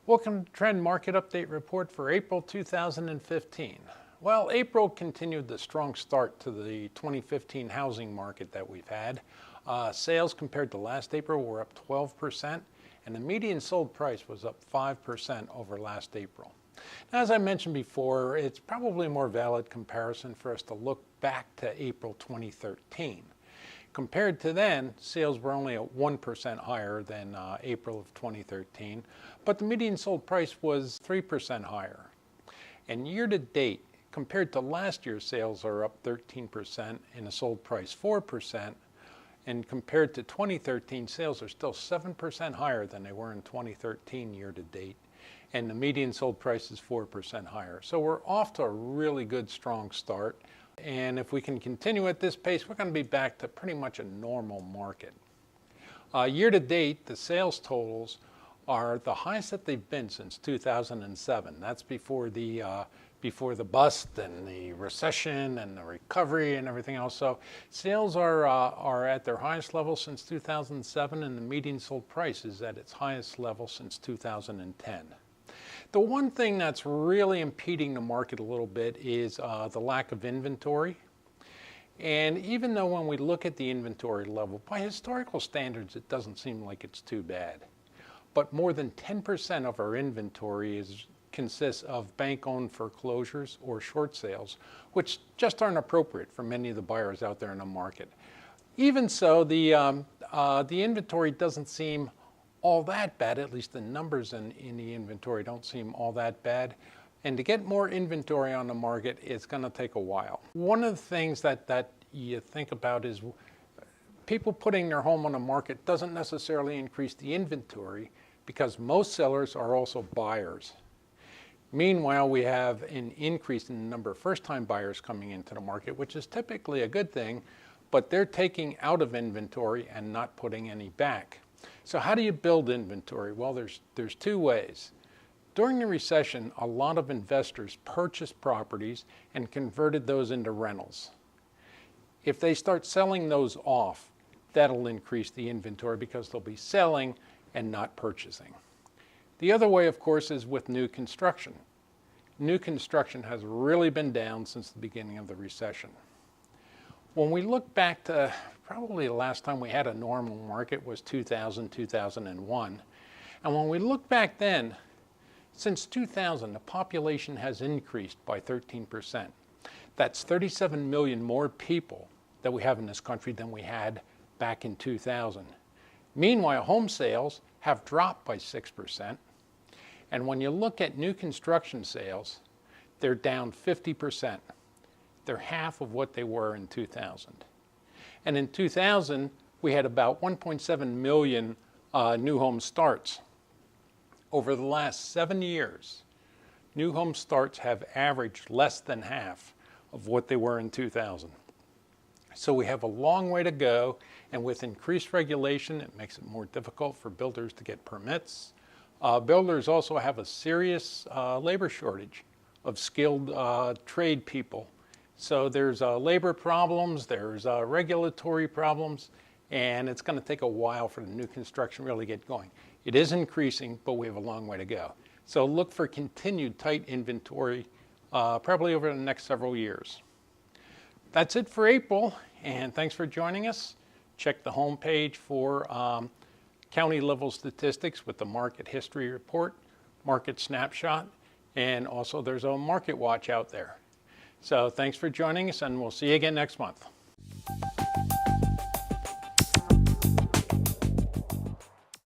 Welcome to Trend Market Update Report for April 2015. Well, April continued the strong start to the 2015 housing market that we've had. Sales compared to last April were up 12%, and the median sold price was up 5% over last April. Now, as I mentioned before, it's probably a more valid comparison for us to look back to April 2013. Compared to then, sales were only at 1% higher than April of 2013, but the median sold price was 3% higher. And year to date, compared to last year's sales are up 13% and the sold price 4%, and compared to 2013, sales are still 7% higher than they were in 2013 year to date, and the median sold price is 4% higher. So we're off to a really good, strong start. And if we can continue at this pace, we're going to be back to pretty much a normal market. Year to date, the sales totals are the highest that they've been since 2007. That's before the bust and the recession and the recovery and everything else. So sales are at their highest level since 2007, and the median sold price is at its highest level since 2010. The one thing that's really impeding the market a little bit is the lack of inventory. And even though when we look at the inventory level, by historical standards, it doesn't seem like it's too bad. But more than 10% of our inventory consists of bank-owned foreclosures or short sales, which just aren't appropriate for many of the buyers out there in the market. Even so, the inventory doesn't seem all that bad. At least the numbers in the inventory don't seem all that bad. And to get more inventory on the market, it's going to take a while. One of the things that you think about is people putting their home on the market doesn't necessarily increase the inventory, because most sellers are also buyers. Meanwhile, we have an increase in the number of first-time buyers coming into the market, which is typically a good thing, but they're taking out of inventory and not putting any back. So how do you build inventory? Well, there's two ways. During the recession, a lot of investors purchased properties and converted those into rentals. If they start selling those off, that'll increase the inventory because they'll be selling and not purchasing. The other way, of course, is with new construction. New construction has really been down since the beginning of the recession. When we look back to probably the last time we had a normal market was 2000, 2001. And when we look back then, since 2000, the population has increased by 13%. That's 37 million more people that we have in this country than we had back in 2000. Meanwhile, home sales have dropped by 6%. And when you look at new construction sales, they're down 50%. They're half of what they were in 2000. And in 2000, we had about 1.7 million new home starts. Over the last 7 years, new home starts have averaged less than half of what they were in 2000. So we have a long way to go, and with increased regulation, it makes it more difficult for builders to get permits. Builders also have a serious labor shortage of skilled trade people. So there's labor problems, there's regulatory problems, and it's going to take a while for the new construction really get going. It is increasing, but we have a long way to go. So look for continued tight inventory probably over the next several years. That's it for April, and thanks for joining us. Check the homepage for county level statistics with the market history report, market snapshot, and also there's a market watch out there. So thanks for joining us, and we'll see you again next month.